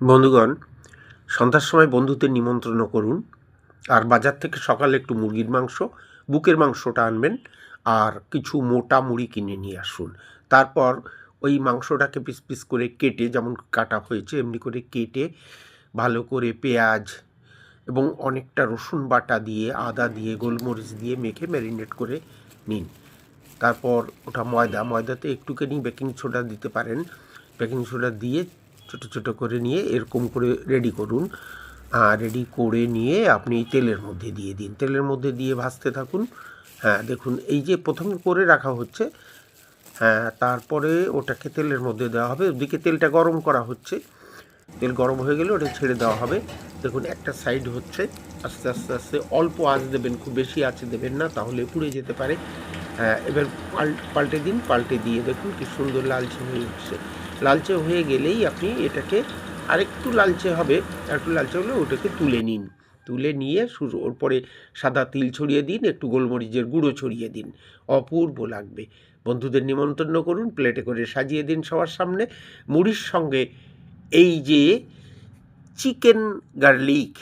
বন্ধুগণ, সন্ধ্যার সময় বন্ধুদের নিমন্ত্রণ করুন। আর বাজার থেকে সকালে একটু মুরগির মাংস, বুকের মাংসটা আনবেন, আর কিছু মোটা মুড়ি কিনে নিয়ে আসুন। তারপর ওই মাংসটাকে পিস পিস করে কেটে, যেমন কাটা হয়েছে এমনি করে কেটে ভালো করে পেঁয়াজ এবং অনেকটা রসুন বাটা দিয়ে, আদা দিয়ে, গোলমরিচ দিয়ে মেখে ম্যারিনেট করে নিন। তারপর ওটা ময়দাতে একটুখানি বেকিং সোডা দিতে পারেন। বেকিং সোডা দিয়ে ছোটো ছোটো করে নিয়ে এরকম করে রেডি করুন। রেডি করে নিয়ে আপনি তেলের মধ্যে দিয়ে দিন, তেলের মধ্যে দিয়ে ভাজতে থাকুন। হ্যাঁ, দেখুন এই যে প্রথমে করে রাখা হচ্ছে, হ্যাঁ, তারপরে ওটাকে তেলের মধ্যে দেওয়া হবে। ওদিকে তেলটা গরম করা হচ্ছে, তেল গরম হয়ে গেলে ওটা ছেড়ে দেওয়া হবে। দেখুন একটা সাইড হচ্ছে, আস্তে আস্তে আস্তে অল্প আঁচ দেবেন, খুব বেশি আঁচ দেবেন না, তাহলে পুড়ে যেতে পারে। এবার পাল্টে দিন, পাল্টে দিয়ে দেখুন কি সুন্দর লালচে হয়ে উঠছে। লালচে হয়ে গেলেই আপনি এটাকে আরেকটু লালচে হবে, একটু লালচে হলে ওটাকে তুলে নিন। তুলে নিয়ে ওর পরে সাদা তিল ছড়িয়ে দিন, একটু গোলমরিচের গুঁড়ো ছড়িয়ে দিন, অপূর্ব লাগবে। বন্ধুদের নিমন্ত্রণ করুন, প্লেটে করে সাজিয়ে দিন সবার সামনে। মুড়ির সঙ্গে এই যে চিকেন গার্লিক